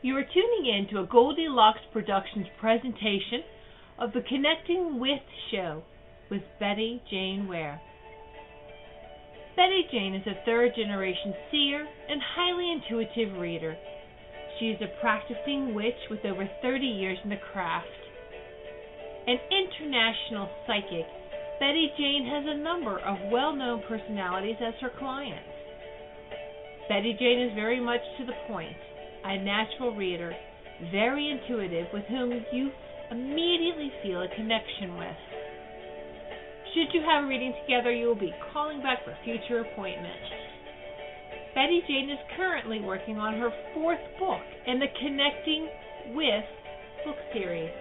You are tuning in to a Goldilocks Productions presentation of the Connecting With show with Betty Jane Ware. Betty Jane is a third-generation seer and highly intuitive reader. She is a practicing witch with over 30 years in the craft. An international psychic, Betty Jane has a number of well-known personalities as her clients. Betty Jane is very much to the point, a natural reader, very intuitive, with whom you immediately feel a connection with. Should you have a reading together, you will be calling back for future appointments. Betty Jane is currently working on her 4th book in the Connecting With book series.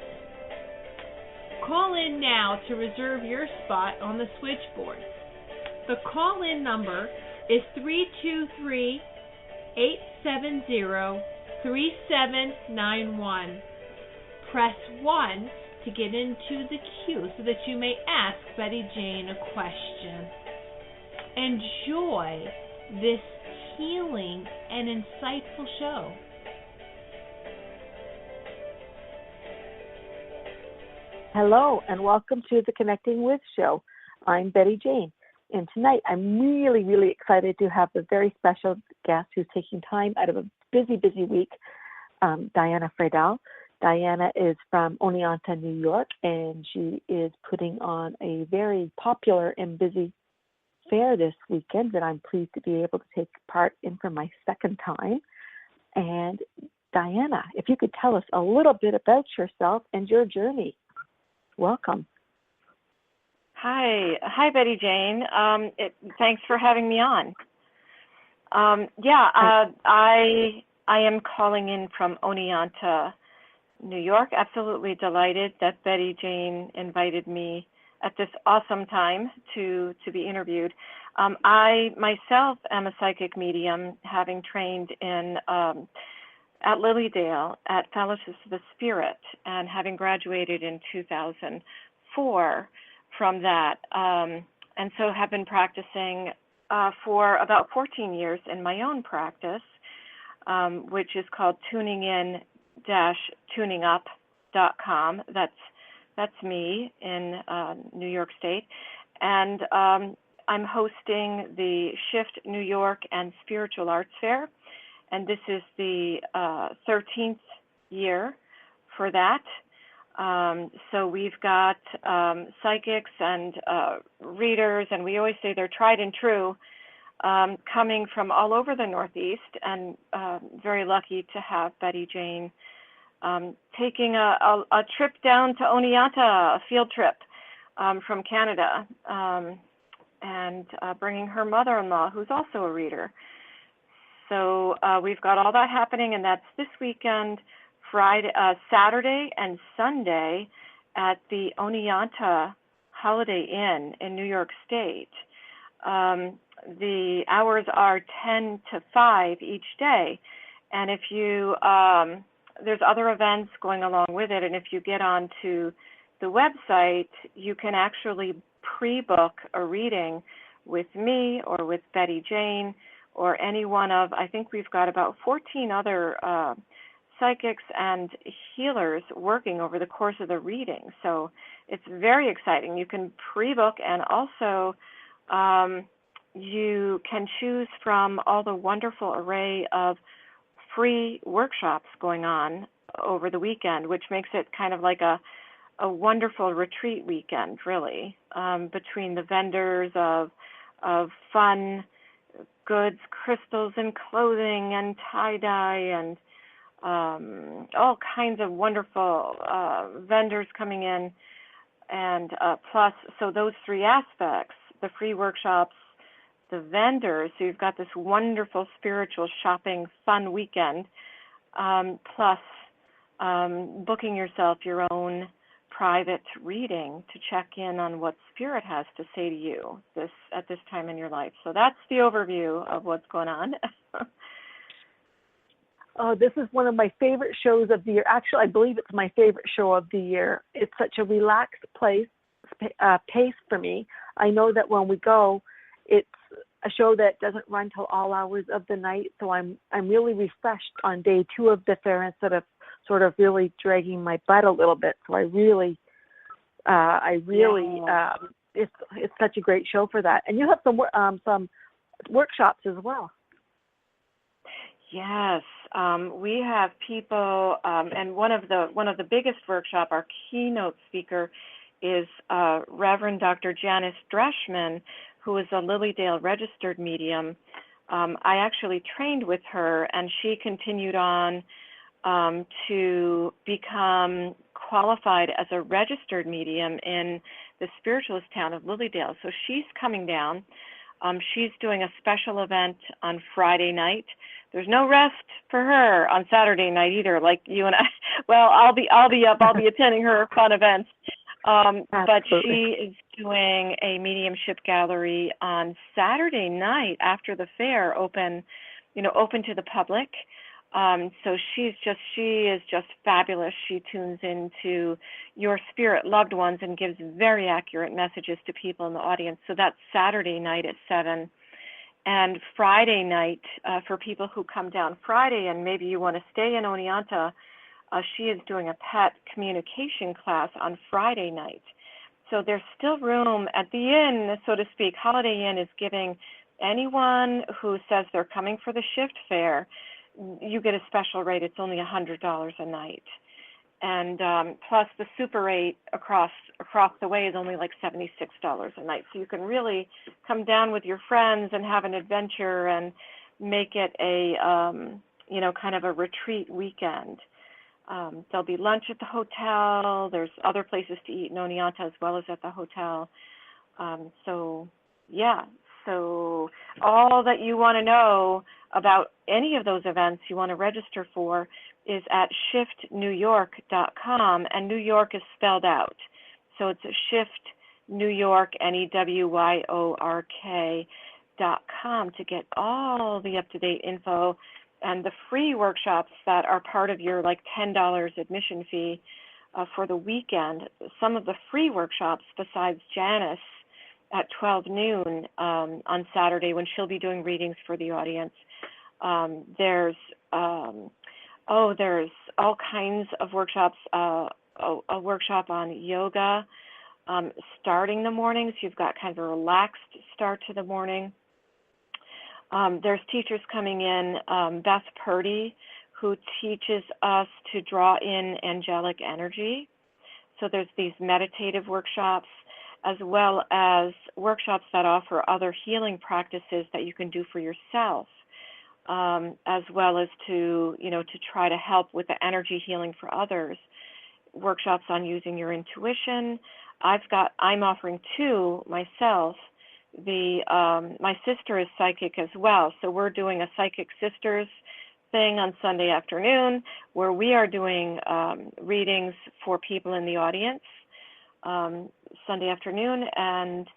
Call in now to reserve your spot on the switchboard. The call-in number is 323-870-3791. Press 1 to get into the queue so that you may ask Betty Jane a question. Enjoy this healing and insightful show. Hello, and welcome to the Connecting With show. I'm Betty Jane, and tonight I'm really excited to have a very special guest who's taking time out of a busy week, Diana Friedell. Diana is from Oneonta, New York, and she is putting on a very popular and busy fair this weekend that I'm pleased to be able to take part in for my 2nd time. And Diana, if you could tell us a little bit about yourself and your journey. Welcome. Hi, Betty Jane. Thanks for having me on. I am calling in from Oneonta, New York. Absolutely delighted that Betty Jane invited me at this awesome time to be interviewed. I myself am a psychic medium, having trained in at Lilydale at Fellowships of the Spirit, and having graduated in 2004 from that, and so have been practicing for about 14 years in my own practice, which is called tuning-in-tuningup.com. That's me in New York State, and I'm hosting the Shift New York and Spiritual Arts Fair, and this is the 13th year for that. So we've got psychics and readers, and we always say they're tried and true, coming from all over the Northeast, and very lucky to have Betty Jane taking a trip down to Oneonta, a field trip from Canada, and bringing her mother-in-law, who's also a reader. So we've got all that happening, and that's this weekend, Saturday and Sunday at the Oneonta Holiday Inn in New York State. The hours are 10 to 5 each day, and if you there's other events going along with it, and if you get onto the website, you can actually pre-book a reading with me or with Betty Jane or any one of, I think we've got about 14 other psychics and healers working over the course of the reading. So it's very exciting. You can pre-book, and also you can choose from all the wonderful array of free workshops going on over the weekend, which makes it kind of like a wonderful retreat weekend, really, between the vendors of fun goods, crystals and clothing and tie-dye and all kinds of wonderful vendors coming in. And plus, so those 3 aspects, the free workshops, the vendors, so you've got this wonderful spiritual shopping fun weekend, plus booking yourself your own private reading to check in on what Spirit has to say to you at this time in your life. So that's the overview of what's going on. Oh, this is one of my favorite shows of the year. Actually, I believe it's my favorite show of the year. It's such a relaxed pace for me. I know that when we go, it's a show that doesn't run till all hours of the night. So I'm really refreshed on day 2 of the fair instead of sort of really dragging my butt a little bit. So it's such a great show for that. And you have some workshops as well. Yes, we have people, and one of the biggest workshop. Our keynote speaker is Reverend Dr. Janice Dreschman, who is a Lilydale registered medium. I actually trained with her, and she continued on to become qualified as a registered medium in the spiritualist town of Lilydale. So she's coming down. She's doing a special event on Friday night. There's no rest for her on Saturday night either, like you and I. Well, I'll be up. I'll be attending her fun events. But she is doing a mediumship gallery on Saturday night after the fair, open to the public. So she is just fabulous. She tunes into your spirit loved ones and gives very accurate messages to people in the audience. So that's Saturday night at 7. And Friday night, for people who come down Friday and maybe you want to stay in Oneonta, she is doing a pet communication class on Friday night. So there's still room at the inn, so to speak. Holiday Inn is giving anyone who says they're coming for the shift fair, you get a special rate. It's only $100 a night. And plus the super rate across the way is only like $76 a night. So you can really come down with your friends and have an adventure and make it a, kind of a retreat weekend. There'll be lunch at the hotel. There's other places to eat in Oneonta as well as at the hotel. So all that you want to know about any of those events you want to register for is at shiftnewyork.com, and New York is spelled out. So it's shiftnewyork, NEWYORK.com to get all the up-to-date info and the free workshops that are part of your like $10 admission fee for the weekend. Some of the free workshops besides Janice at 12 noon on Saturday when she'll be doing readings for the audience. There's all kinds of workshops, a workshop on yoga, starting the mornings. You've got kind of a relaxed start to the morning. There's teachers coming in, Beth Purdy, who teaches us to draw in angelic energy. So there's these meditative workshops, as well as workshops that offer other healing practices that you can do for yourself, as well as to try to help with the energy healing for others. Workshops on using your intuition. I'm offering 2 myself. My sister is psychic as well, so we're doing a Psychic Sisters thing on Sunday afternoon where we are doing readings for people in the audience Sunday afternoon, and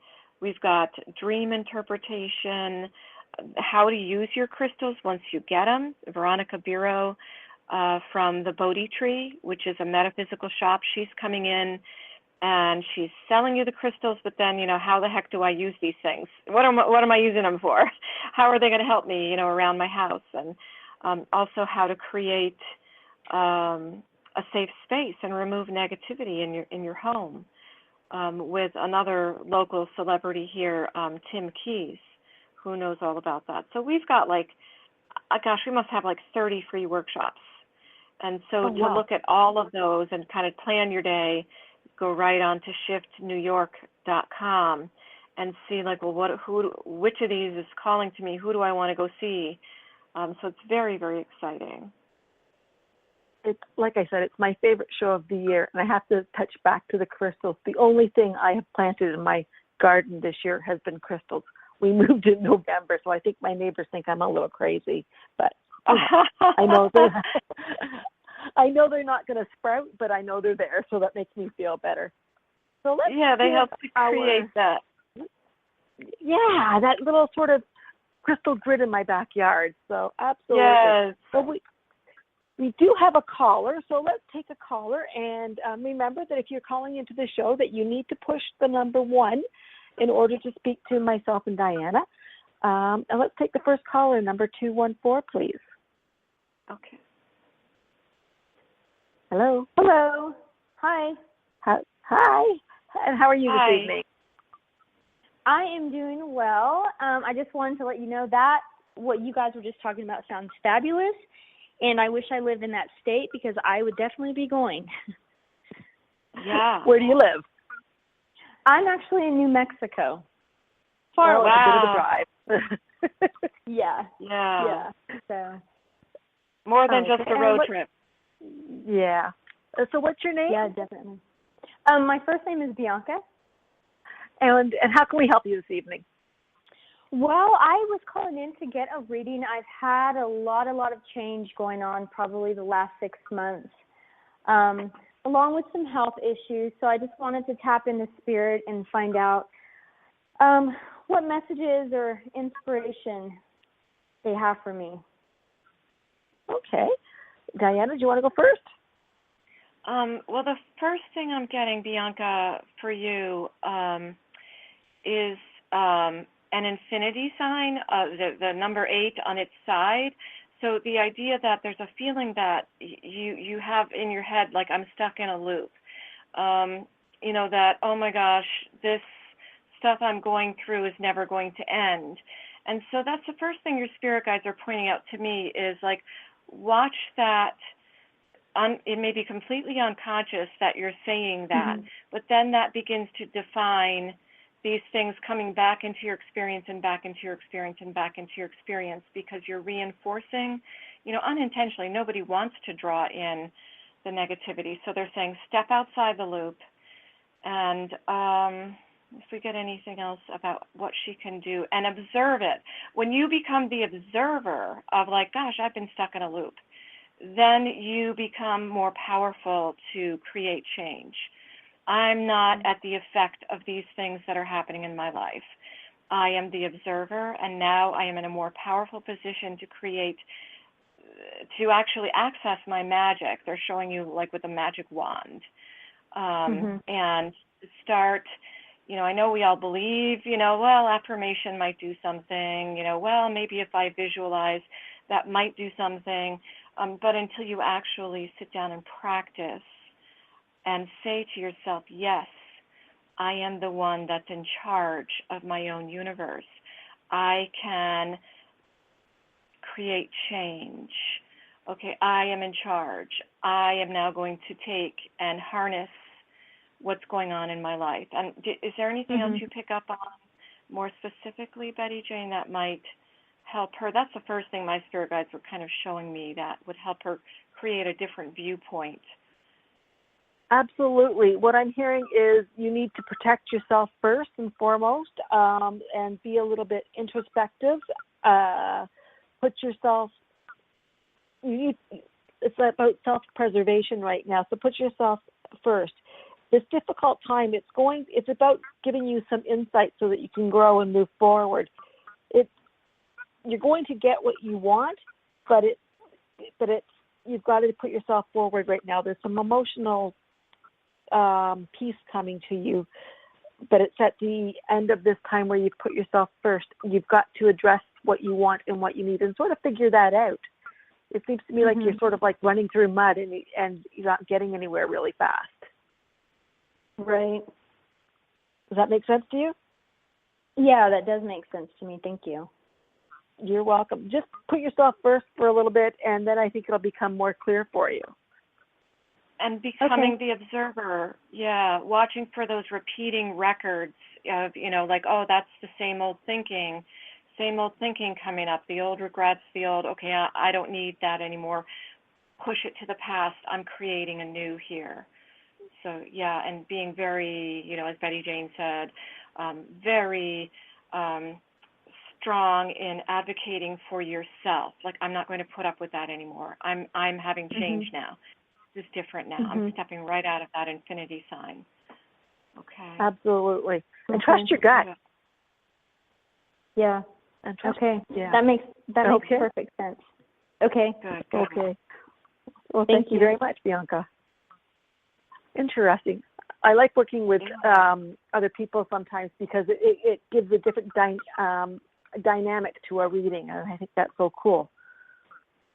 we've got dream interpretation, how to use your crystals once you get them. Veronica Biro from the Bodhi Tree, which is a metaphysical shop, she's coming in and she's selling you the crystals, but then, how the heck do I use these things? What am I using them for? How are they going to help me, around my house? And also how to create a safe space and remove negativity in your home, with another local celebrity here, Tim Keys, who knows all about that. So we've got we must have 30 free workshops. And so look at all of those and kind of plan your day, go right on to shiftnewyork.com and see which of these is calling to me, who do I want to go see? So it's very, very exciting. It's like I said, it's my favorite show of the year, and I have to touch back to the crystals. The only thing I have planted in my garden this year has been crystals. We moved in November, so I think my neighbors think I'm a little crazy, but I know they're not going to sprout, but I know they're there, so that makes me feel better. So they help to create that. Yeah, that little sort of crystal grid in my backyard. So absolutely. Yes. So we do have a caller, so let's take a caller. And remember that if you're calling into the show, that you need to push the number 1 in order to speak to myself and Diana. And let's take the first caller, number 214, please. Okay. Hello. Hello. Hi. Hi. And how are you Hi. this evening? I am doing well. I just wanted to let you know that what you guys were just talking about sounds fabulous, and I wish I lived in that state because I would definitely be going. Yeah. Where do you live? I'm actually in New Mexico. Far away. Wow. A bit of a drive. Yeah. Yeah. So. More than Okay. just a road trip. Yeah. So what's your name? Yeah, definitely. My first name is Bianca. And how can we help you this evening? Well, I was calling in to get a reading. I've had a lot of change going on probably the last 6 months, along with some health issues. So I just wanted to tap into spirit and find out what messages or inspiration they have for me. Okay. Diana, do you want to go first? Well, the first thing I'm getting, Bianca, for you is an infinity sign, the number 8 on its side. So the idea that there's a feeling that you have in your head, like I'm stuck in a loop. That, oh my gosh, this stuff I'm going through is never going to end. And so that's the first thing your spirit guides are pointing out to me is like, watch that. It may be completely unconscious that you're saying that, but then that begins to define these things coming back into your experience and back into your experience and back into your experience because you're reinforcing, unintentionally. Nobody wants to draw in the negativity. So they're saying step outside the loop. And if we get anything else about what she can do and observe it. When you become the observer of like, gosh, I've been stuck in a loop, then you become more powerful to create change. I'm not at the effect of these things that are happening in my life. I am the observer, and now I am in a more powerful position to create, to actually access my magic. They're showing you like with a magic wand. And start, I know we all believe, well, affirmation might do something, well, maybe if I visualize, that might do something. But until you actually sit down and practice and say to yourself, yes, I am the one that's in charge of my own universe. I can create change. Okay, I am in charge. I am now going to take and harness what's going on in my life. And is there anything else you pick up on more specifically, Betty Jane, that might help her? That's the first thing my spirit guides were kind of showing me that would help her create a different viewpoint. Absolutely. What I'm hearing is you need to protect yourself first and foremost, and be a little bit introspective. Put yourself. It's about self-preservation right now. So put yourself first. This difficult time, it's about giving you some insight so that you can grow and move forward. You're going to get what you want, but you've got to put yourself forward right now. There's some emotional peace coming to you, but it's at the end of this time where you've put yourself first. You've got to address what you want and what you need and sort of figure that out. It seems to me like you're sort of like running through mud and you're not getting anywhere really fast. Right. Does that make sense to you? Yeah, that does make sense to me. Thank you. You're welcome. Just put yourself first for a little bit, and then I think it'll become more clear for you. And becoming the observer, watching for those repeating records of, like, oh, that's the same old thinking coming up, the old regrets, the old, okay, I don't need that anymore. Push it to the past. I'm creating a new here. So, and being very, as Betty Jane said, very strong in advocating for yourself. Like, I'm not going to put up with that anymore. I'm having change now. This is different now. I'm stepping right out of that infinity sign. Okay. Absolutely. And trust your gut. Yeah. And trust, Yeah. That makes perfect sense. Okay. Good. Okay. Well, thank you very much, Bianca. Interesting. I like working with other people sometimes because it gives a different dynamic to a reading, and I think that's so cool.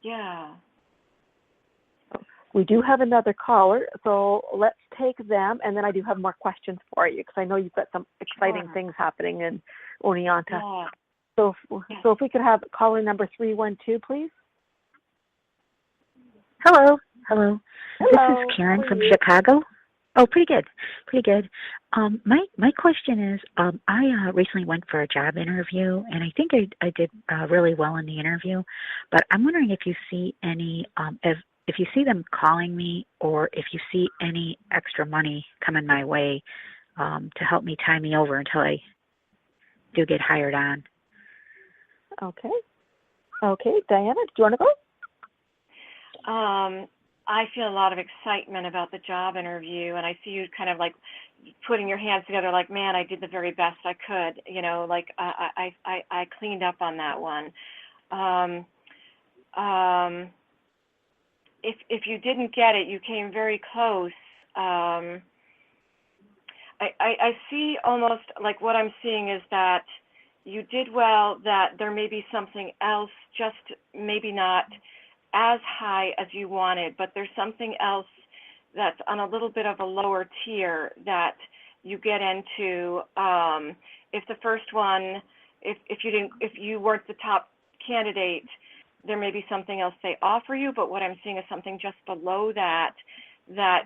Yeah. We do have another caller, so let's take them, and then I do have more questions for you because I know you've got some exciting things happening in Oneonta. Yeah. So if we could have caller number 312, please. Hello. Hello. This is Karen from Chicago. Oh, pretty good. My question is, I recently went for a job interview, and I think I did really well in the interview. But I'm wondering if you see any, if you see them calling me, or if you see any extra money coming my way to help me tie me over until I do get hired on. Okay, Diana, do you want to go? I feel a lot of excitement about the job interview, and I see you kind of like putting your hands together like, man, I did the very best I could, like I cleaned up on that one. If you didn't get it, you came very close. I see almost like what I'm seeing is that you did well, that there may be something else, just maybe not as high as you wanted, but there's something else that's on a little bit of a lower tier that you get into. If the first one, if you weren't the top candidate, there may be something else they offer you, but what I'm seeing is something just below that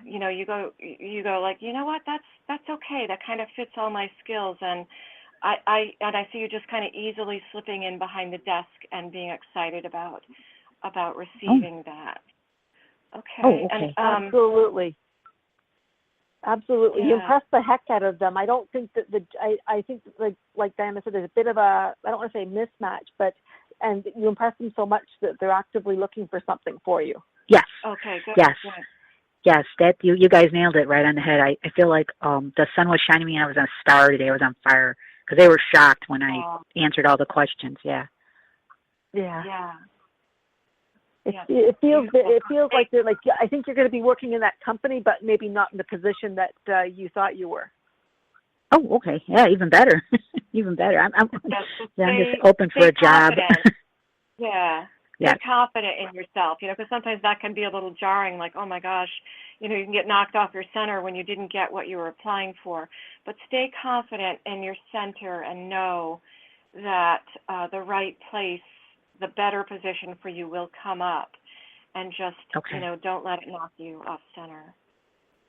you go like, you know what, that's okay. That kind of fits all my skills, and I see you just kind of easily slipping in behind the desk and being excited about receiving that. Okay. Oh, okay. And, Absolutely. Yeah. You impressed the heck out of them. I don't think that I think that like Diana said, there's a bit of a, I don't want to say mismatch, and you impressed them so much that they're actively looking for something for you. Yes. Okay, good. Yes. Good. Yes, that you guys nailed it right on the head. I feel like the sun was shining me and I was a star today. I was on fire because they were shocked when I answered all the questions. Yeah. Yeah. Yeah. It feels like they're like, I think you're going to be working in that company, but maybe not in the position that you thought you were. Oh, okay. Yeah, even better. Even better. I'm just open for a job. Yeah. Yeah. Be confident in yourself, because sometimes that can be a little jarring, like, oh my gosh, you can get knocked off your center when you didn't get what you were applying for. But stay confident in your center and know that the right place, the better position for you will come up, and just, don't let it knock you off center.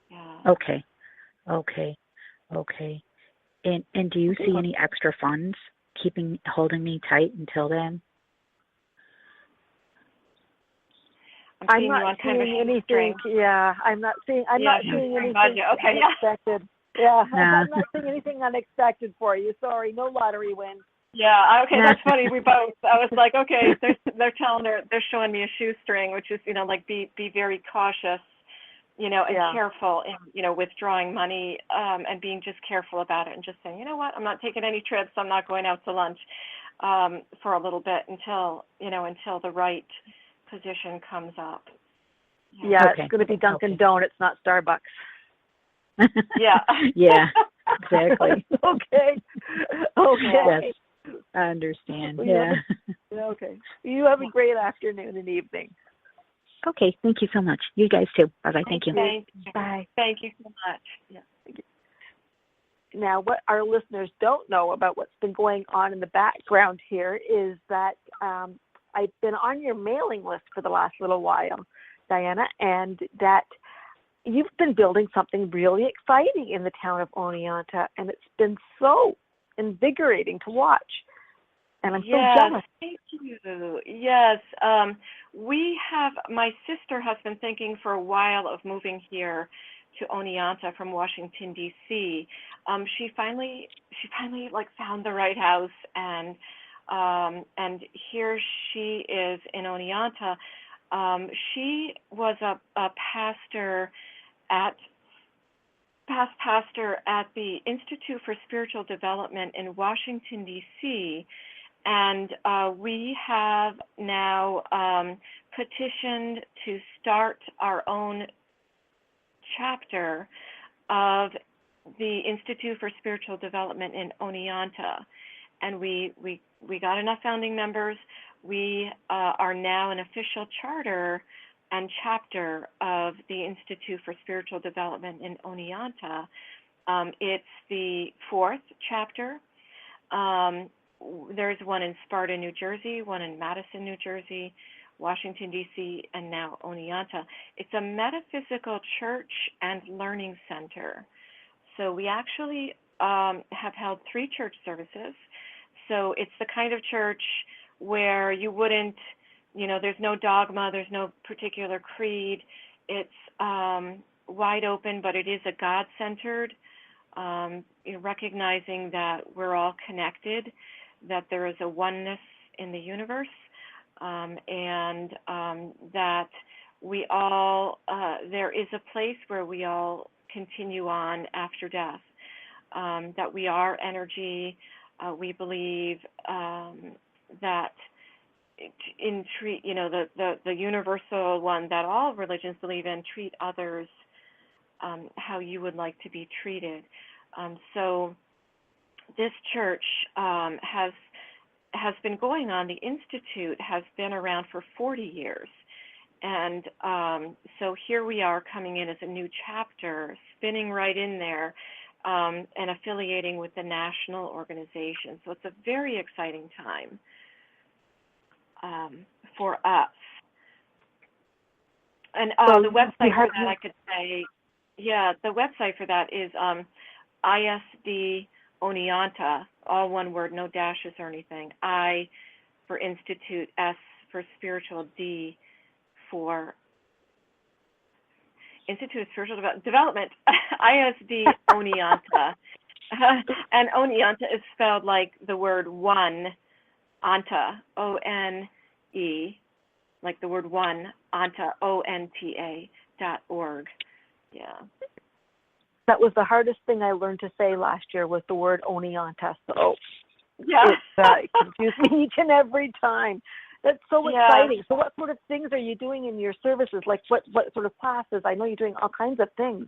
Yeah. Okay. And do you see any extra funds holding me tight until then? I'm not seeing anything. Yeah, I'm not seeing anything unexpected. Yeah, I'm not seeing anything unexpected for you. Sorry, no lottery win. Yeah, okay, that's funny. We both. I was like, okay, they're showing me a shoestring, which is, like be very cautious, and careful in, withdrawing money, and being just careful about it, and just saying, you know what, I'm not taking any trips. I'm not going out to lunch for a little bit until the right position comes up. Yeah, It's going to be Dunkin' Donuts, not Starbucks. Yeah. Yeah, exactly. Okay. Yes, I understand. Yeah. Okay. You have a great afternoon and evening. Okay, thank you so much. You guys too. Bye-bye. Thank you. Bye. Thank you so much. Yeah. Now, what our listeners don't know about what's been going on in the background here is that I've been on your mailing list for the last little while, Diana, and that you've been building something really exciting in the town of Oneonta, and it's been so invigorating to watch. And I'm so jealous. Thank you. Yes. My sister has been thinking for a while of moving here to Oneonta from Washington, D.C. She finally found the right house, and here she is in Oneonta. She was a past pastor at the Institute for Spiritual Development in Washington, D.C., and we have now petitioned to start our own chapter of the Institute for Spiritual Development in Oneonta. and we got enough founding members. We are now an official charter and chapter of the Institute for Spiritual Development in Oneonta. It's the 4th chapter. There's one in Sparta, New Jersey, one in Madison, New Jersey, Washington, D.C., and now Oneonta. It's a metaphysical church and learning center. So we actually have held 3 church services. So it's the kind of church where you wouldn't, there's no dogma, there's no particular creed. It's wide open, but it is a God-centered, recognizing that we're all connected, that there is a oneness in the universe, and that we all, there is a place where we all continue on after death, that we are energy. We believe that the universal one that all religions believe in, treat others how you would like to be treated. So this church has been going on. The Institute has been around for 40 years. And so here we are coming in as a new chapter, spinning right in there, and affiliating with the national organization. So it's a very exciting time for us. And the website for that, I could say, the website for that is ISD Oneonta, all one word, no dashes or anything. I for Institute, S for Spiritual, D for Institute of Spiritual Development, ISD Oneonta. And Oneonta is spelled like the word one, Anta, O-N-E, like the word one, Anta, ONTA.org. Yeah. That was the hardest thing I learned to say last year, was the word Oneonta. So yeah. It confused me each and every time. That's so exciting. So what sort of things are you doing in your services? Like what sort of classes? I know you're doing all kinds of things.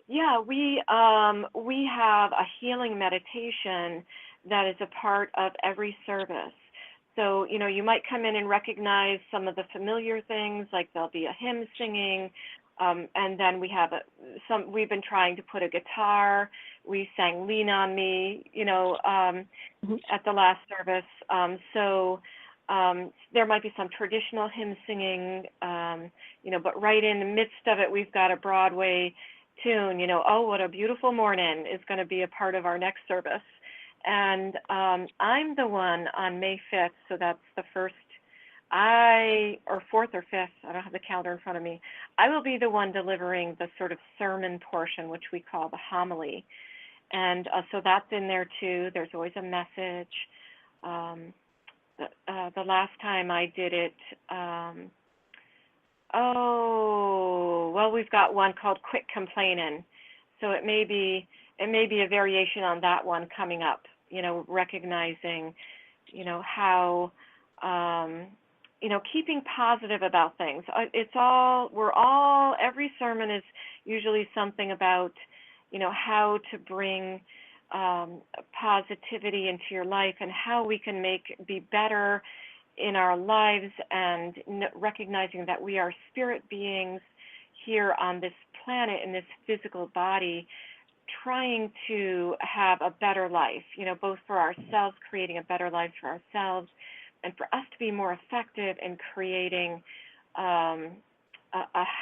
Yeah, we have a healing meditation that is a part of every service. So, you might come in and recognize some of the familiar things, like there'll be a hymn singing, and then we have we've been trying to put a guitar. We sang Lean on Me, at the last service. So there might be some traditional hymn singing, but right in the midst of it, we've got a Broadway tune, Oh, What a Beautiful Morning is going to be a part of our next service. And I'm the one on May 5th, so that's the first, or 4th or 5th, I don't have the calendar in front of me. I will be the one delivering the sort of sermon portion, which we call the homily. And so that's in there too. There's always a message. The last time I did it, we've got one called Quit Complaining. So it may be a variation on that one coming up, recognizing, how, keeping positive about things. Every sermon is usually something about, how to bring positivity into your life and how we can be better in our lives, and recognizing that we are spirit beings here on this planet in this physical body, trying to have a better life, both for ourselves, creating a better life for ourselves, and for us to be more effective in creating a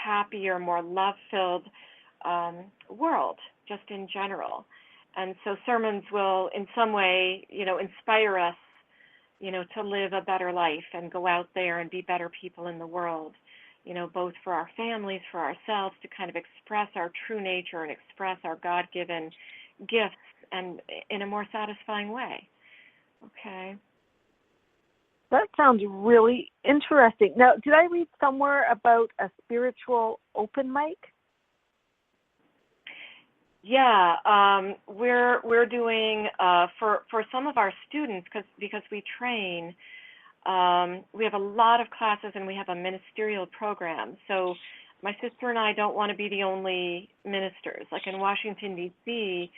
happier, more love-filled world, just in general. And so sermons will, in some way, inspire us, to live a better life and go out there and be better people in the world, both for our families, for ourselves, to kind of express our true nature and express our God-given gifts and in a more satisfying way. Okay. That sounds really interesting. Now, did I read somewhere about a spiritual open mic? Yeah, we're doing for some of our students, because we train. We have a lot of classes and we have a ministerial program. So my sister and I don't want to be the only ministers. Like in Washington, D.C.,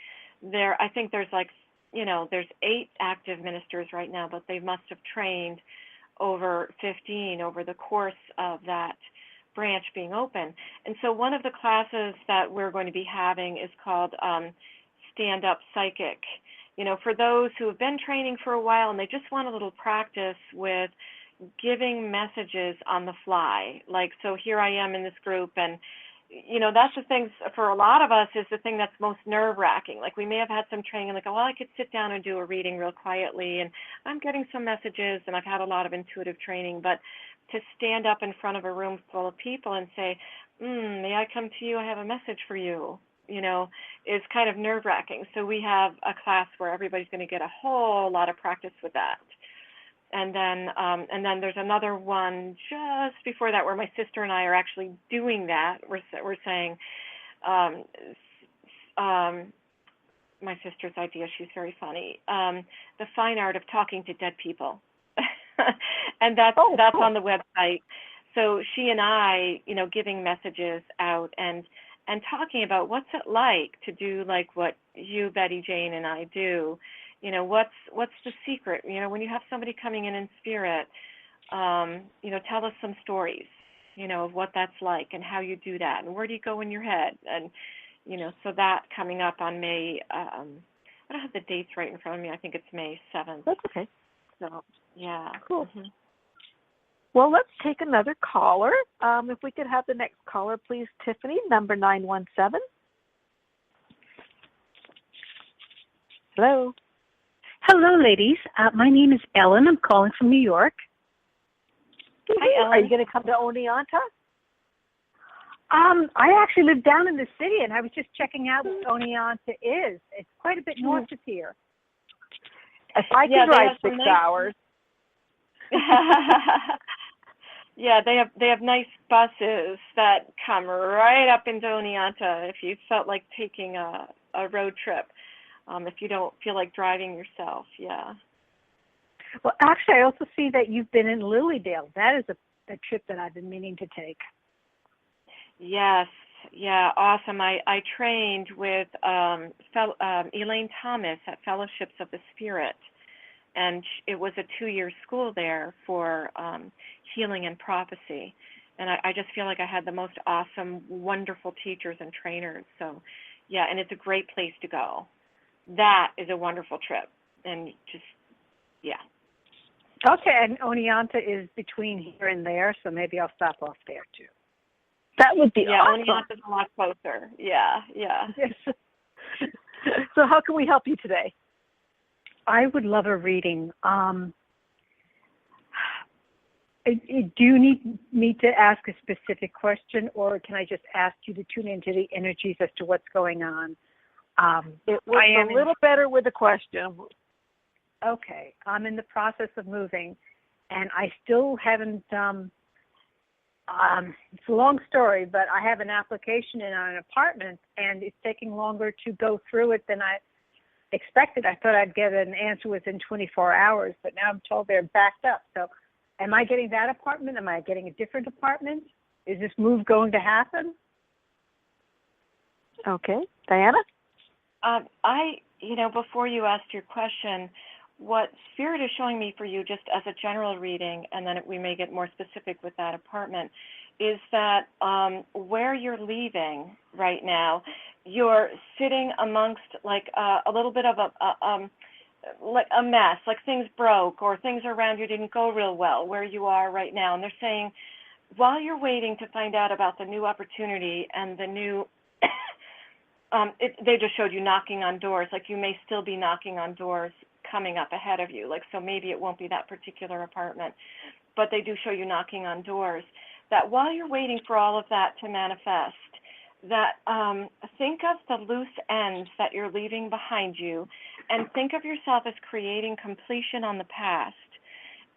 I think there's like there's 8 active ministers right now, but they must have trained over 15 over the course of that branch being open. And so one of the classes that we're going to be having is called Stand Up Psychic. For those who have been training for a while and they just want a little practice with giving messages on the fly. Like, so here I am in this group, and that's the thing for a lot of us is the thing that's most nerve-wracking. Like, we may have had some training, like, well, I could sit down and do a reading real quietly, and I'm getting some messages, and I've had a lot of intuitive training, but to stand up in front of a room full of people and say, may I come to you? I have a message for you, is kind of nerve-wracking. So we have a class where everybody's going to get a whole lot of practice with that. And then there's another one just before that where my sister and I are actually doing that. We're saying, my sister's idea, she's very funny, the fine art of talking to dead people. And that's cool. On the website. So she and I, giving messages out and talking about what's it like to do like what you, Betty Jane, and I do. What's the secret? When you have somebody coming in spirit, tell us some stories, of what that's like and how you do that and where do you go in your head. And, so that coming up on May, I don't have the dates right in front of me. I think it's May 7th. That's okay. So, yeah. Cool. Mm-hmm. Well, let's take another caller. If we could have the next caller, please, Tiffany, number 917. Hello. Hello, ladies. My name is Ellen. I'm calling from New York. Hi, Ellen. Are you going to come to Oneonta? I actually live down in the city, and I was just checking out what Oneonta is. It's quite a bit north of here. If I could ride 6 hours. Yeah, they have nice buses that come right up into Oneonta if you felt like taking a road trip. If you don't feel like driving yourself, yeah. Well, actually, I also see that you've been in Lilydale. That is a trip that I've been meaning to take. Yes, yeah, awesome. I trained with Elaine Thomas at Fellowships of the Spirit, and it was a 2-year school there for healing and prophecy. And I just feel like I had the most awesome, wonderful teachers and trainers. So, yeah, and it's a great place to go. That is a wonderful trip, and just, yeah. Okay, and Oneonta is between here and there, so maybe I'll stop off there, too. That would be awesome. Yeah, Oneonta's a lot closer. Yeah. Yes. So how can we help you today? I would love a reading. Do you need me to ask a specific question, or can I just ask you to tune into the energies as to what's going on? It was a little better with a question. Okay. I'm in the process of moving, and I still haven't, it's a long story, but I have an application in on an apartment, and it's taking longer to go through it than I expected. I thought I'd get an answer within 24 hours, but now I'm told they're backed up. So am I getting that apartment? Am I getting a different apartment? Is this move going to happen? Okay. Diana? Before you asked your question, what Spirit is showing me for you, just as a general reading, and then we may get more specific with that apartment, is that where you're leaving right now, you're sitting amongst like a little bit of like a mess, like things broke or things around you didn't go real well where you are right now. And they're saying, while you're waiting to find out about the new opportunity and the new they just showed you knocking on doors, like you may still be knocking on doors coming up ahead of you, like, so maybe it won't be that particular apartment, but they do show you knocking on doors, that while you're waiting for all of that to manifest, that think of the loose ends that you're leaving behind you, and think of yourself as creating completion on the past.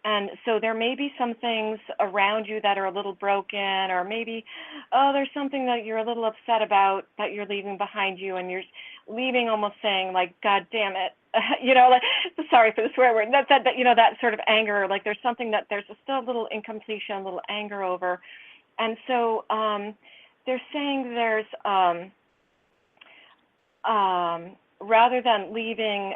And so there may be some things around you that are a little broken, or maybe, there's something that you're a little upset about that you're leaving behind you, and you're leaving almost saying, like, God damn it, like, sorry for the swear word, that sort of anger, like there's something that there's still a little incompletion, a little anger over. And so they're saying there's rather than leaving,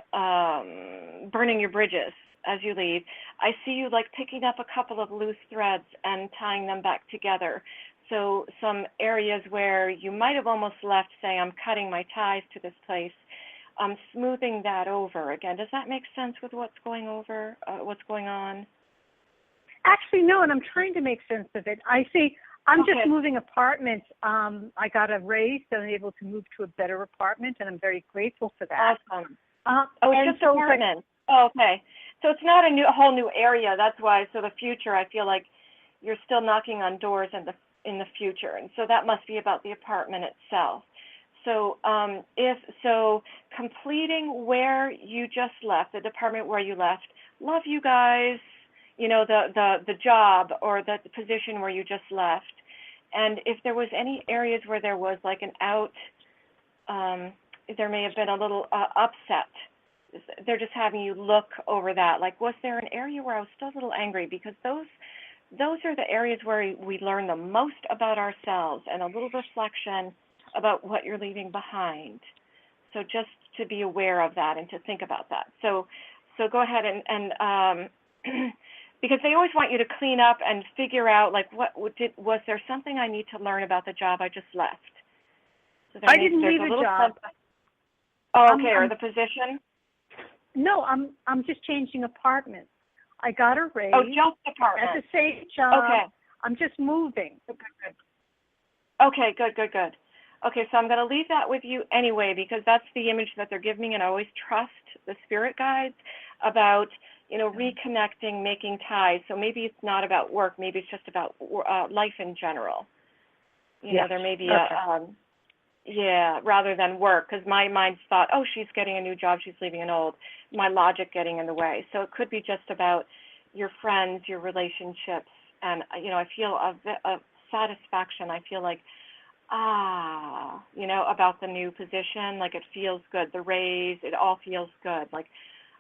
burning your bridges as you leave, I see you like picking up a couple of loose threads and tying them back together. So some areas where you might have almost left, say, I'm cutting my ties to this place, smoothing that over again. Does that make sense with what's going on? Actually, no, and I'm trying to make sense of it. I see. I'm just moving apartments. I got a raise, so I'm able to move to a better apartment, and I'm very grateful for that. Awesome. It's just apartments. Okay. So it's not a whole new area. That's why. So the future, I feel like you're still knocking on doors in the future, and so that must be about the apartment itself. So completing where you just left, the department where you left. Love you guys. You know, the job or the position where you just left. And if there was any areas where there was like an there may have been a little upset. They're just having you look over that. Like, was there an area where I was still a little angry? Because those are the areas where we learn the most about ourselves, and a little reflection about what you're leaving behind. So just to be aware of that and to think about that. So go ahead and because they always want you to clean up and figure out, like, was there something I need to learn about the job I just left? So I didn't leave a job. Or the position? No, I'm just changing apartments. I got a raise. Oh, just apartment. At the same job. Okay. I'm just moving. Good. Okay, good. Okay, so I'm going to leave that with you anyway, because that's the image that they're giving me, and I always trust the spirit guides about, reconnecting, making ties. So maybe it's not about work. Maybe it's just about life in general. There may be rather than work, because my mind thought, oh, she's getting a new job, she's leaving an old. My logic getting in the way. So it could be just about your friends, your relationships, and I feel a satisfaction. I feel like about the new position, like it feels good. The raise, it all feels good. Like,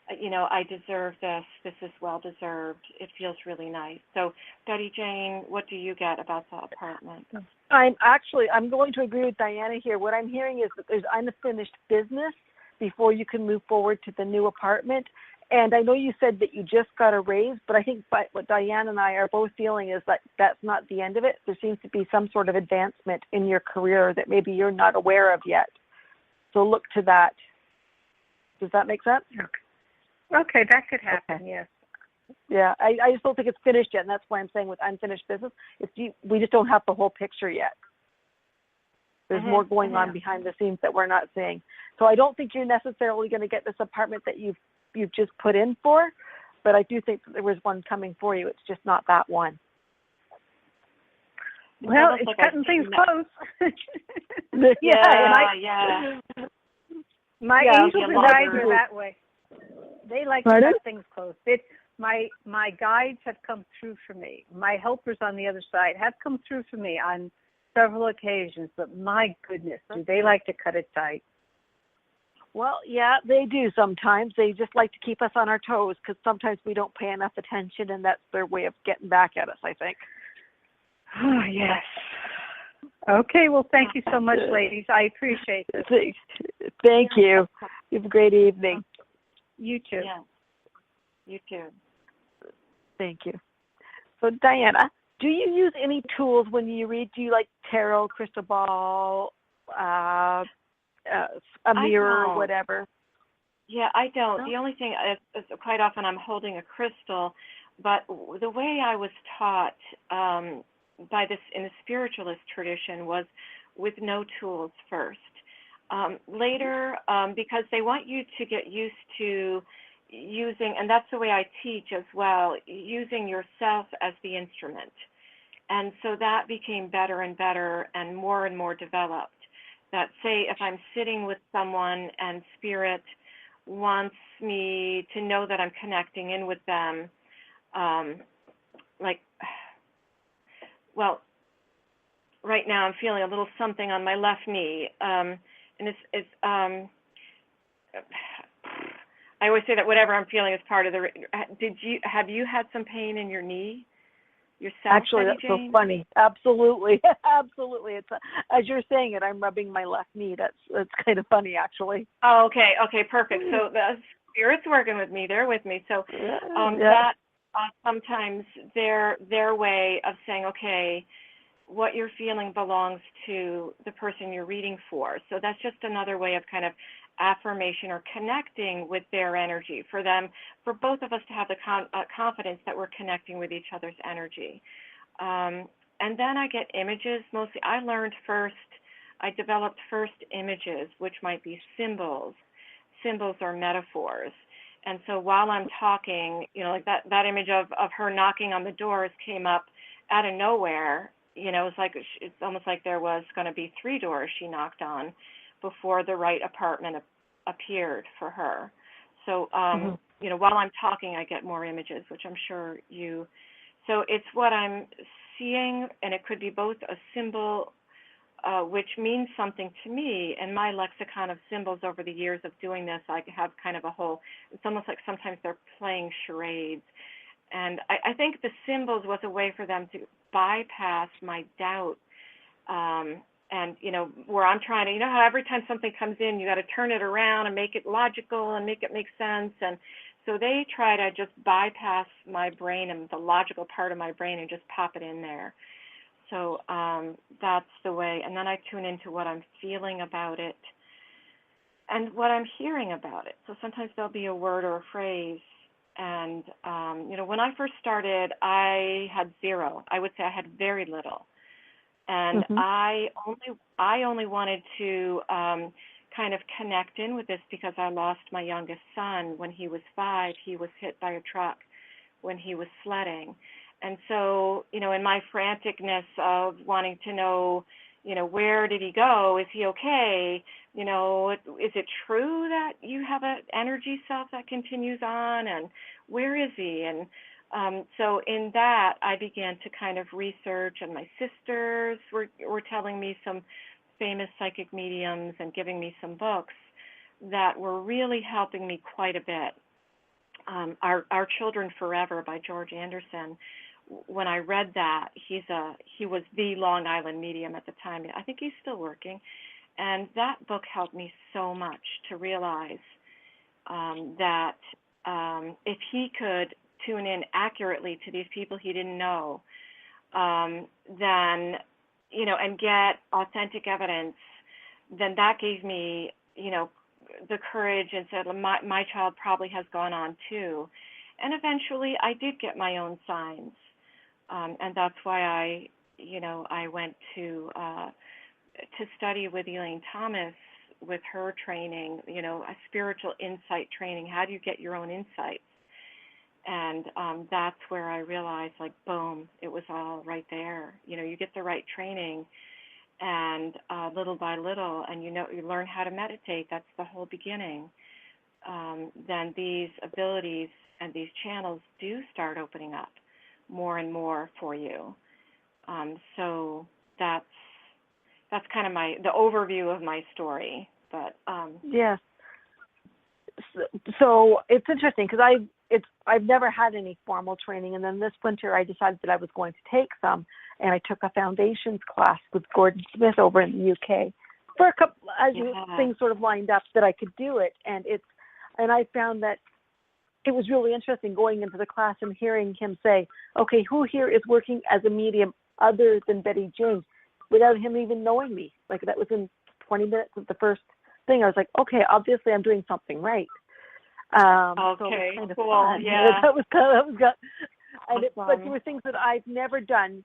I deserve this. This is well deserved. It feels really nice. So, Betty Jane, what do you get about the apartment? I'm going to agree with Diana here. What I'm hearing is that there's unfinished business before you can move forward to the new apartment. And I know you said that you just got a raise, but I think what Diane and I are both feeling is that that's not the end of it. There seems to be some sort of advancement in your career that maybe you're not aware of yet. So look to that. Does that make sense? Okay, that could happen, yes. Yeah, I just don't think it's finished yet, and that's why I'm saying with unfinished business, we just don't have the whole picture yet. There's more going on behind the scenes that we're not seeing. So I don't think you're necessarily going to get this apartment that you've just put in for, but I do think that there was one coming for you. It's just not that one. Well, it's cutting things close. My angels and guides are that way. They like to cut things close. My guides have come through for me. My helpers on the other side have come through for me on several occasions, but my goodness, do they like to cut it tight. Well, yeah, they do sometimes. They just like to keep us on our toes because sometimes we don't pay enough attention, and that's their way of getting back at us, I think. Oh, yes. Okay, well, thank you so much, ladies. I appreciate this. Thank you. You have a great evening. You too. Yeah. You too. Thank you. So, Diana, do you use any tools when you read? Do you like tarot, crystal ball, a mirror, or whatever? Yeah, I don't. No? The only thing is quite often I'm holding a crystal, but the way I was taught by this in the spiritualist tradition was with no tools first. Later, because they want you to get used to using, and that's the way I teach as well, using yourself as the instrument. And so that became better and better and more developed. That, say, if I'm sitting with someone and spirit wants me to know that I'm connecting in with them, right now I'm feeling a little something on my left knee, and it's I always say that whatever I'm feeling is part of the. Have you had some pain in your knee yourself, Actually, Betty that's Jane? so funny. Absolutely, absolutely. It's as you're saying it, I'm rubbing my left knee. That's kind of funny, actually. Oh, okay, perfect. So the spirit's working with me. They're with me. So that sometimes their way of saying, okay, what you're feeling belongs to the person you're reading for. So that's just another way of kind of affirmation or connecting with their energy for them, for both of us to have the confidence that we're connecting with each other's energy. And then I get images. Mostly I developed first images, which might be symbols or metaphors. And so while I'm talking, like that image of her knocking on the doors came up out of nowhere. It's almost like there was going to be 3 doors she knocked on before the right apartment appeared for her. So, while I'm talking, I get more images, which I'm sure so it's what I'm seeing, and it could be both a symbol, which means something to me, and my lexicon of symbols over the years of doing this, I have kind of it's almost like sometimes they're playing charades. And I think the symbols was a way for them to bypass my doubt. And, where I'm trying to, how every time something comes in, you got to turn it around and make it logical and make it make sense. And so they try to just bypass my brain and the logical part of my brain and just pop it in there. So that's the way. And then I tune into what I'm feeling about it and what I'm hearing about it. So sometimes there'll be a word or a phrase. And, when I first started, I had 0. I would say I had very little. And I only wanted to kind of connect in with this because I lost my youngest son when he was 5. He was hit by a truck when he was sledding. And so, in my franticness of wanting to know, where did he go? Is he okay? Is it true that you have an energy self that continues on? And where is he? And so in that, I began to kind of research, and my sisters were telling me some famous psychic mediums and giving me some books that were really helping me quite a bit. Our Children Forever by George Anderson. When I read that, he was the Long Island medium at the time. I think he's still working. And that book helped me so much to realize that if he could tune in accurately to these people he didn't know, then, and get authentic evidence, then that gave me, the courage and said, my child probably has gone on too. And eventually I did get my own signs. And that's why I went to study with Elaine Thomas with her training, a spiritual insight training. How do you get your own insights? And that's where I realized, like, boom, it was all right there. You get the right training, and little by little, and you learn how to meditate. That's the whole beginning. Then these abilities and these channels do start opening up more and more for you. So that's kind of the overview of my story. But yes. So it's interesting because I've never had any formal training, and then this winter I decided that I was going to take some, and I took a foundations class with Gordon Smith over in the UK for a couple things sort of lined up that I could do it, and I found that it was really interesting going into the class and hearing him say, okay, who here is working as a medium other than Betty Jane, without him even knowing me? Like, that was in 20 minutes of the first thing. I was like, okay, obviously I'm doing something right. Okay, so it was kind of cool. fun. Yeah, that was good. And awesome. but there were things that I've never done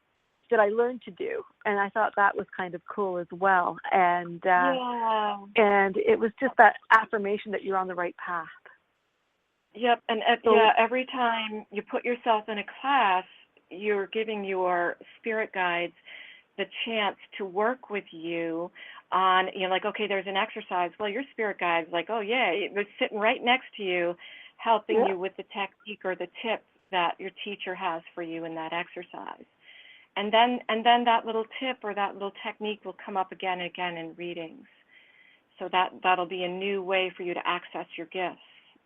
that I learned to do, and I thought that was kind of cool as well. And and it was just that affirmation that you're on the right path. Yep, and every time you put yourself in a class, you're giving your spirit guides the chance to work with you on, like, okay, there's an exercise. Well, your spirit guide's like, oh yeah, they're sitting right next to you, helping you with the technique or the tip that your teacher has for you in that exercise. And then that little tip or that little technique will come up again and again in readings. So that'll be a new way for you to access your gifts.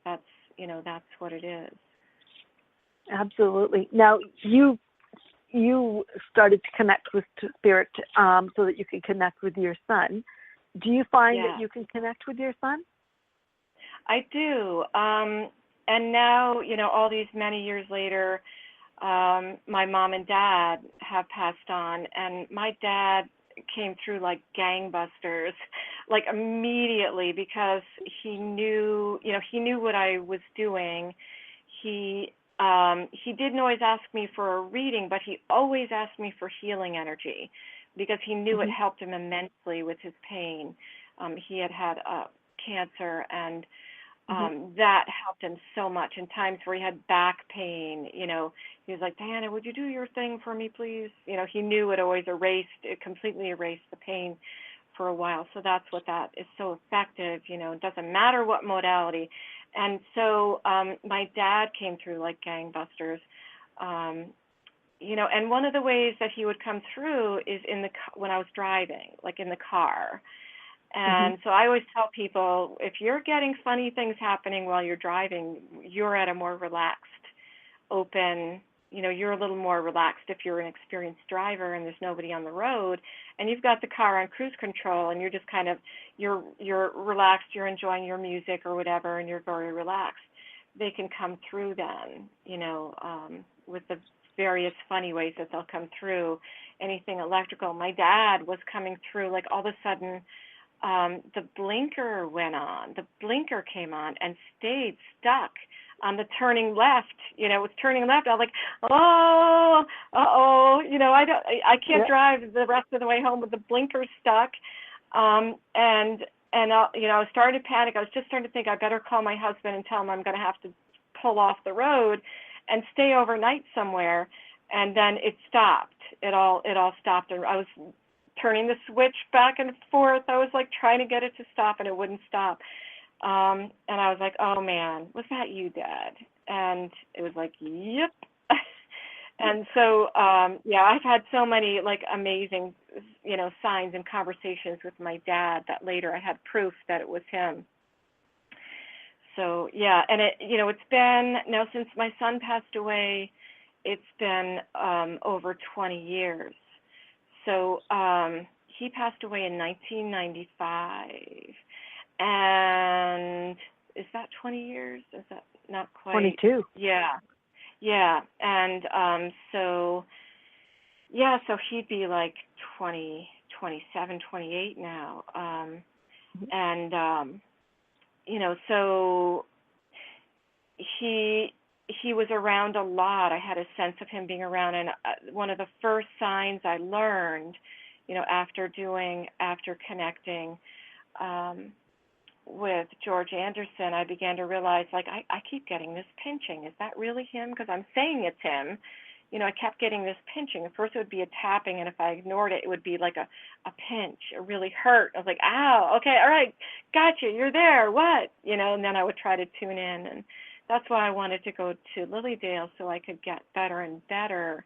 That's what it is. Absolutely. Now, you you started to connect with spirit so that you can connect with your son. Do you find that you can connect with your son? I do. And now, all these many years later, my mom and dad have passed on, and my dad came through like gangbusters, like immediately, because he knew what I was doing. He didn't always ask me for a reading, but he always asked me for healing energy, because he knew it helped him immensely with his pain. He had cancer, and that helped him so much. In times where he had back pain, he was like, Diana, would you do your thing for me, please? He knew it completely erased the pain for a while. So that's what that is so effective. It doesn't matter what modality. And so my dad came through like gangbusters. And one of the ways that he would come through is when I was driving, like in the car. And so I always tell people, if you're getting funny things happening while you're driving, you're at a more relaxed, open, you're a little more relaxed if you're an experienced driver and there's nobody on the road, and you've got the car on cruise control, and you're just kind of, you're relaxed, you're enjoying your music or whatever, and you're very relaxed. They can come through then, with the various funny ways that they'll come through. Anything electrical. My dad was coming through, like all of a sudden, the blinker went on. The blinker came on and stayed stuck on the turning left. It was turning left. I was like, oh, I can't drive the rest of the way home with the blinker stuck. And I was starting to panic. I was just starting to think I better call my husband and tell him I'm going to have to pull off the road and stay overnight somewhere. And then it stopped. It all stopped. And I was turning the switch back and forth. I was like trying to get it to stop, and it wouldn't stop. And I was like, oh man, was that you, Dad? And it was like, yep. And so, I've had so many like amazing, signs and conversations with my dad that later I had proof that it was him. So, and it's been, now since my son passed away, it's been over 20 years. So he passed away in 1995, and is that 20 years? Is that not quite? 22. Yeah, and so he'd be like 20, 27, 28 now, and so he was around a lot. I had a sense of him being around, and one of the first signs I learned, after connecting with George Anderson, I began to realize, like, I keep getting this pinching. Is that really him? Because I'm saying it's him. I kept getting this pinching. At first it would be a tapping, and if I ignored it, it would be like a pinch. It really hurt. I was like, ow, okay, all right, gotcha, you're there, what? And then I would try to tune in, and that's why I wanted to go to Lilydale, so I could get better and better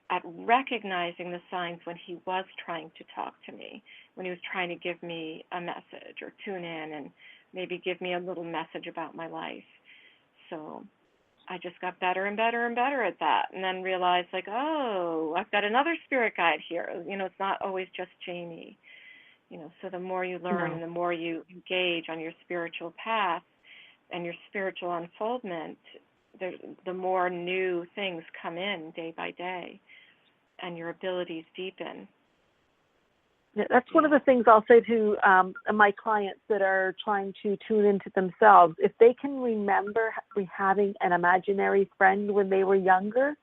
at recognizing the signs when he was trying to talk to me, when he was trying to give me a message or tune in and maybe give me a little message about my life. So I just got better and better and better at that, and then realized, like, oh, I've got another spirit guide here. It's not always just Jamie. So the more you learn and the more you engage on your spiritual path and your spiritual unfoldment, the more new things come in day by day, and your abilities deepen. Yeah, that's one of the things I'll say to my clients that are trying to tune into themselves. If they can remember having an imaginary friend when they were younger,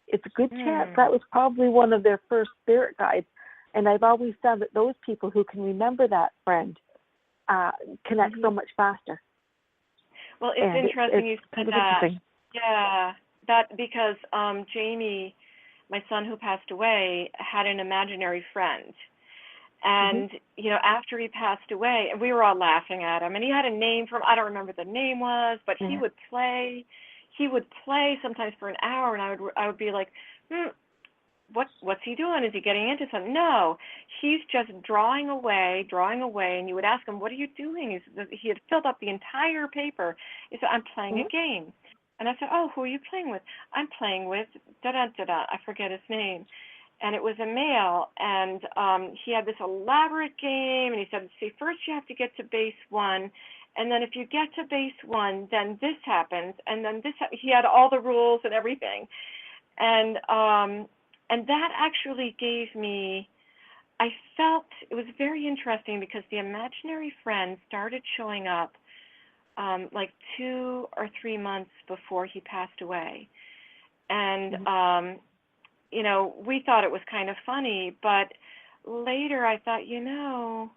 it's a good chance that was probably one of their first spirit guides. And I've always found that those people who can remember that friend connect so much faster. Well, it's interesting you said that. Yeah, that because Jamie, my son who passed away, had an imaginary friend. And, after he passed away, and we were all laughing at him, and he had a name I don't remember the name was, but he would play sometimes for an hour, and I would be like, what's he doing? Is he getting into something? No, he's just drawing away, and you would ask him, what are you doing? He had filled up the entire paper. He said, I'm playing a game. And I said, oh, who are you playing with? I'm playing with da-da-da-da. I forget his name. And it was a male, and he had this elaborate game, and he said, see, first you have to get to base 1, and then if you get to base 1, then this happens, and then this, he had all the rules and everything. And that actually gave me, I felt, it was very interesting because the imaginary friend started showing up like 2 or 3 months before he passed away. And, you know, we thought it was kind of funny, but later I thought, you know,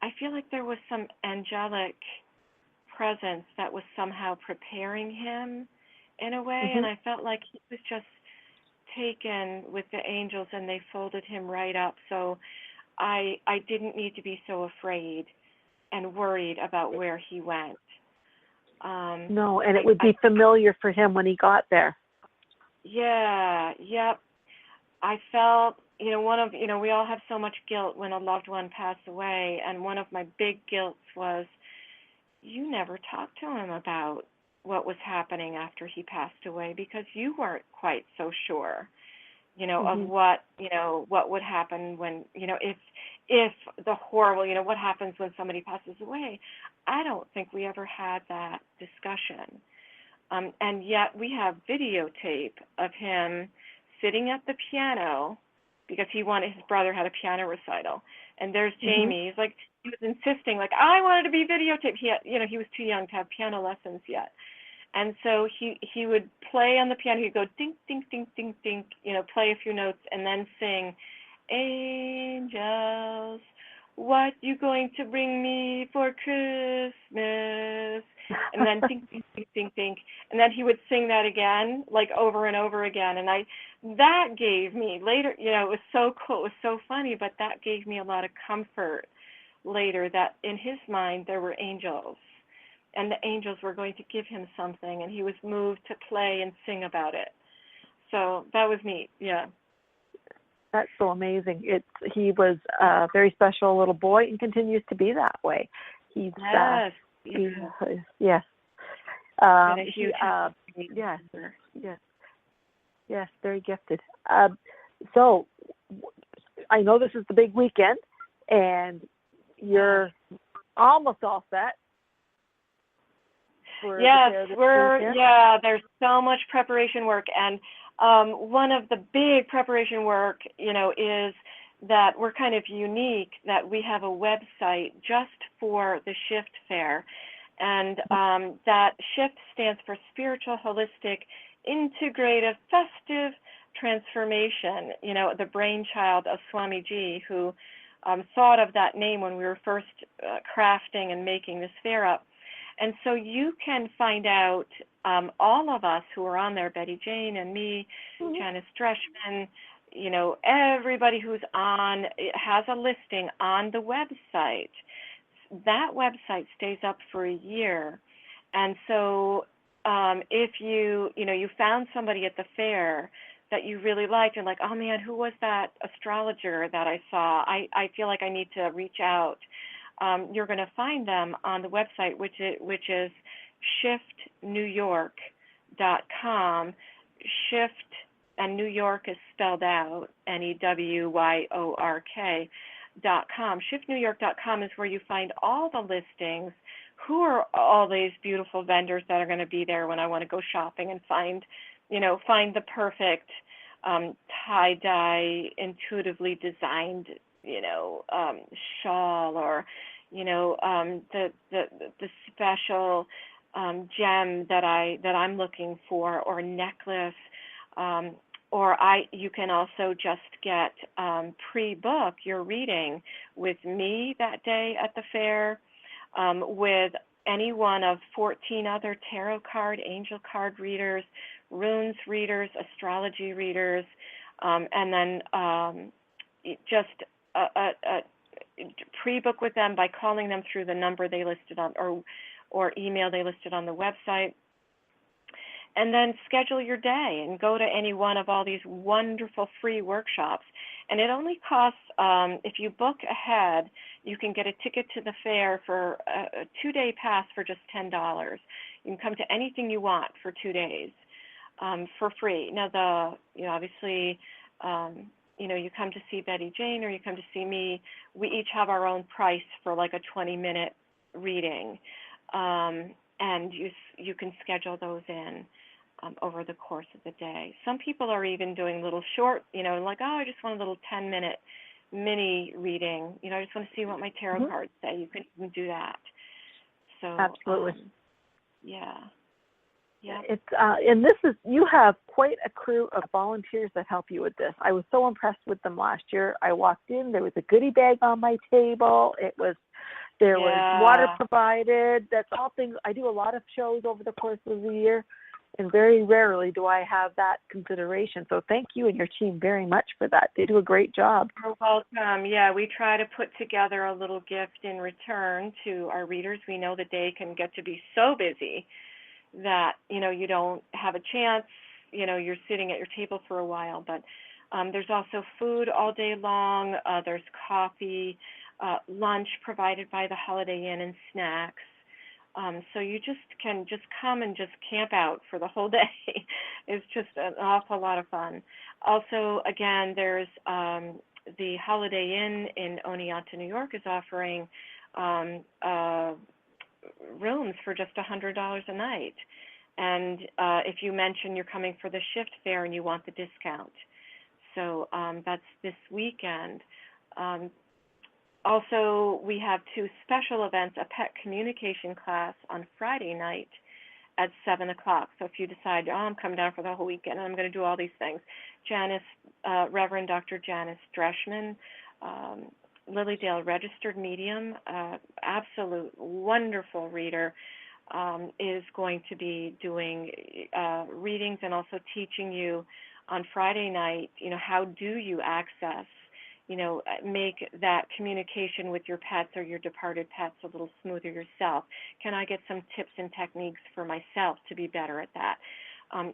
I feel like there was some angelic presence that was somehow preparing him in a way, and I felt like he was just taken with the angels and they folded him right up. So I didn't need to be so afraid and worried about where he went. No, and it would be familiar for him when he got there. Yeah, yep. I felt, you know, we all have so much guilt when a loved one passed away, and one of my big guilts was you never talked to him about what was happening after he passed away because you weren't quite so sure, you know, of what, you know, what would happen when, you know, if the horrible, you know, what happens when somebody passes away. I don't think we ever had that discussion. And yet we have videotape of him sitting at the piano because his brother had a piano recital. And there's Jamie. He's like, he was insisting, like, I wanted to be videotaped. He had, you know, he was too young to have piano lessons yet. And so he would play on the piano. He'd go ding, ding, ding, ding, ding, you know, play a few notes and then sing, angels, what you going to bring me for Christmas? And then ding, ding, ding, ding, ding. And then he would sing that again, like over and over again. And that gave me later, you know, it was so cool, it was so funny, but that gave me a lot of comfort later that in his mind there were angels. And the angels were going to give him something, and he was moved to play and sing about it. So that was neat, yeah. That's so amazing. He was a very special little boy and continues to be that way. He's yes. Yes. Yes, very gifted. So I know this is the big weekend, and you're almost all set. Yes, there's so much preparation work, and one of the big preparation work, you know, is that we're kind of unique that we have a website just for the Shift Fair, and that Shift stands for Spiritual, Holistic, Integrative, Festive Transformation, you know, the brainchild of Swamiji, who thought of that name when we were first crafting and making this fair up. And so you can find out, all of us who are on there, Betty Jane and me, Janice Dreschman, you know, everybody who's on, has a listing on the website. That website stays up for a year. And so if you found somebody at the fair that you really liked and like, oh man, who was that astrologer that I saw? I feel like I need to reach out. You're going to find them on the website, which is shiftnewyork.com. Shift, and New York is spelled out, NEWYORK.com. Shiftnewyork.com is where you find all the listings. Who are all these beautiful vendors that are going to be there when I want to go shopping and find the perfect tie-dye, intuitively designed, shawl, or, the special gem that I'm looking for, or necklace, you can also just get pre-book your reading with me that day at the fair, with any one of 14 other tarot card, angel card readers, runes readers, astrology readers, and then just pre-book with them by calling them through the number they listed on, or email they listed on the website. And then schedule your day and go to any one of all these wonderful free workshops. And it only costs, if you book ahead, you can get a ticket to the fair for a 2-day pass for just $10. You can come to anything you want for 2 days for free. Now, obviously, you come to see Betty Jane or you come to see me, we each have our own price for like a 20-minute reading. And you can schedule those in over the course of the day. Some people are even doing little short, like, I just want a little 10-minute mini reading. I just want to see what my tarot cards say. You can even do that. So absolutely. Yeah. It's and this is, you have quite a crew of volunteers that help you with this. I was so impressed with them last year. I walked in, there was a goodie bag on my table. There was water provided. That's all things. I do a lot of shows over the course of the year, and very rarely do I have that consideration. So thank you and your team very much for that. They do a great job. You're welcome. Yeah, we try to put together a little gift in return to our readers. We know the day can get to be so busy that, you don't have a chance, you're sitting at your table for a while. But there's also food all day long. There's coffee, lunch provided by the Holiday Inn, and snacks. So you can come and just camp out for the whole day. It's just an awful lot of fun. Also, again, there's the Holiday Inn in Oneonta, New York is offering rooms for just $100 a night. And if you mention you're coming for the shift fair and you want the discount. So that's this weekend. Also, we have 2 special events, a pet communication class on Friday night at 7 o'clock. So if you decide, I'm coming down for the whole weekend and I'm going to do all these things, Reverend Dr. Janice Dreschman, Lilydale registered medium, absolute wonderful reader, is going to be doing readings and also teaching you on Friday night, how do you access, make that communication with your pets or your departed pets a little smoother yourself. Can I get some tips and techniques for myself to be better at that?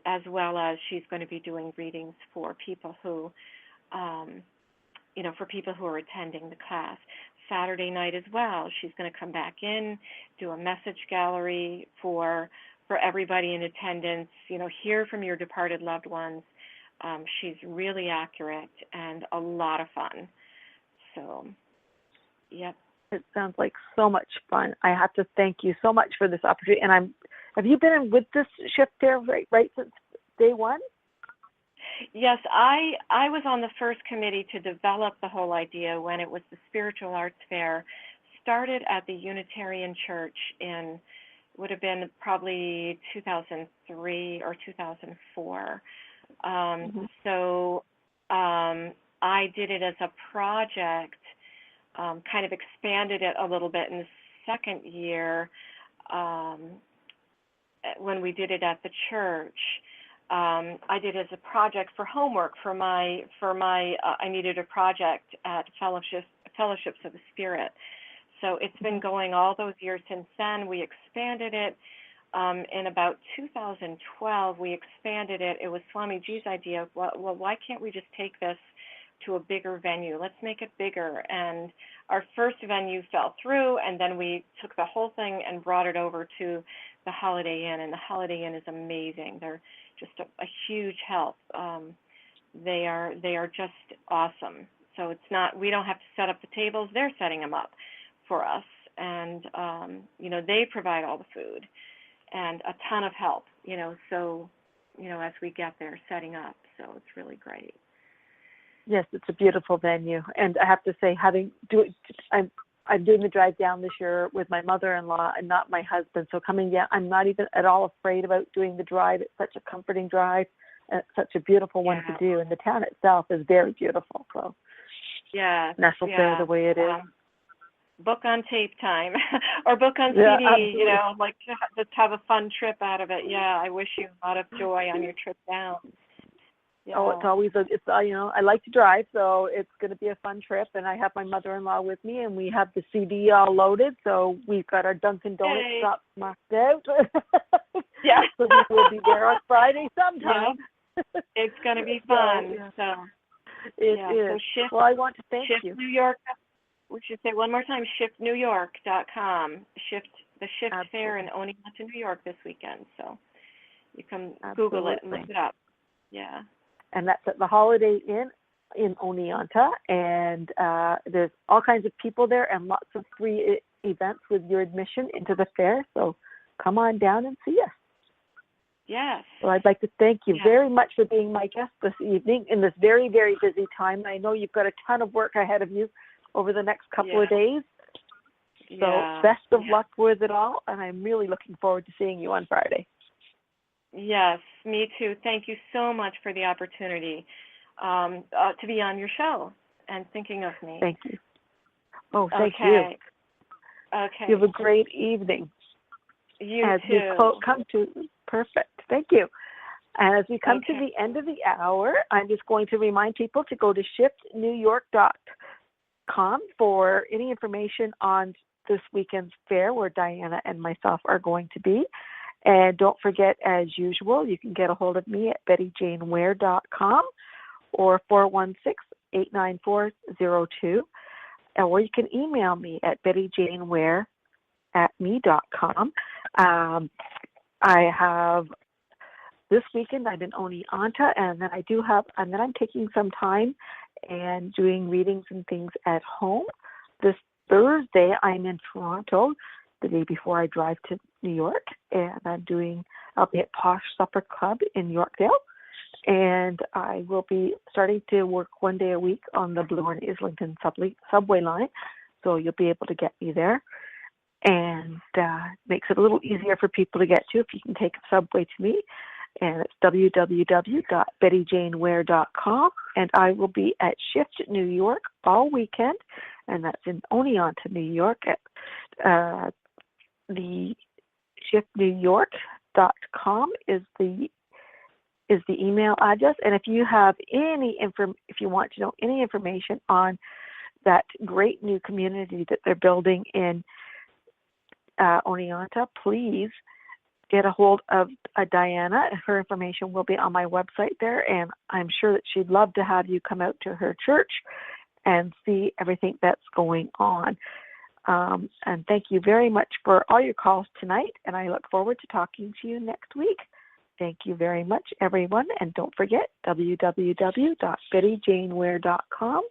As well as she's going to be doing readings for people who are attending the class. Saturday night as well, she's going to come back in, do a message gallery for everybody in attendance, hear from your departed loved ones. She's really accurate and a lot of fun. So, yep. It sounds like so much fun. I have to thank you so much for this opportunity. And have you been with this shift there right since day one? Yes, I was on the first committee to develop the whole idea when it was the Spiritual Arts Fair, started at the Unitarian Church would have been probably 2003 or 2004. So I did it as a project, kind of expanded it a little bit in the second year when we did it at the church. I did it as a project for homework for my I needed a project at Fellowships of the Spirit. So it's been going all those years since then. We expanded it. In about 2012, we expanded it. It was Swamiji's idea. Well, why can't we just take this to a bigger venue? Let's make it bigger. And our first venue fell through, and then we took the whole thing and brought it over to the Holiday Inn. And the Holiday Inn is amazing. They're just a huge help. They are just awesome. So we don't have to set up the tables. They're setting them up for us. And, they provide all the food. And a ton of help, as we get there setting up. So it's really great. Yes, it's a beautiful venue. And I have to say, I'm doing the drive down this year with my mother-in-law and not my husband. So coming down, I'm not even at all afraid about doing the drive. It's such a comforting drive. And it's such a beautiful one to do. And the town itself is very beautiful. So nestled there the way it is. Book on tape time or book on CD, just have a fun trip out of it. Yeah, I wish you a lot of joy on your trip down. Yeah. Oh, it's always, I like to drive, so it's going to be a fun trip. And I have my mother-in-law with me, and we have the CD all loaded, so we've got our Dunkin' Donuts stop marked out. Yeah. So we will be there on Friday sometime. Yeah. It's going to be fun. So it is. So I want to thank you. New York. We should say one more time, shiftnewyork.com. the Shift Absolutely. Fair in Oneonta, New York this weekend. So you can Absolutely. Google it and look it up. Yeah. And that's at the Holiday Inn in Oneonta. And there's all kinds of people there and lots of free events with your admission into the fair. So come on down and see us. Yes. So I'd like to thank you very much for being my guest this evening in this very, very busy time. I know you've got a ton of work ahead of you over the next couple of days. So best of luck with it all, and I'm really looking forward to seeing you on Friday. Yes, me too. Thank you so much for the opportunity to be on your show and thinking of me. Thank you. Oh, thank you. Okay. You have a great evening. You as too. We come to perfect. Thank you. And as we come to the end of the hour, I'm just going to remind people to go to shiftnewyork.com for any information on this weekend's fair where Diana and myself are going to be. And don't forget, as usual, you can get a hold of me at bettyjaneware.com or 416-894-02. Or you can email me at bettyjaneware@me.com. I have this weekend I'm in Oneonta, and then I'm taking some time and doing readings and things at home. This Thursday I'm in Toronto, the day before I drive to New York, and I'll be at Posh Supper Club in Yorkdale, and I will be starting to work one day a week on the Bloor and Islington subway line, so you'll be able to get me there. And makes it a little easier for people to get to if you can take a subway to me. And it's www.bettyjaneware.com. And I will be at Shift New York all weekend, and that's in Oneonta, New York. At the shiftnewyork.com is the email address. And if you have if you want to know any information on that great new community that they're building in Oneonta, please get a hold of Diana. Her information will be on my website there, and I'm sure that she'd love to have you come out to her church and see everything that's going on. And thank you very much for all your calls tonight, and I look forward to talking to you next week. Thank you very much, everyone, and don't forget www.bettyjaneware.com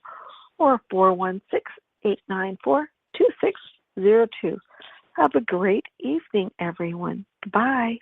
or 416-894-2602. Have a great evening, everyone. Bye.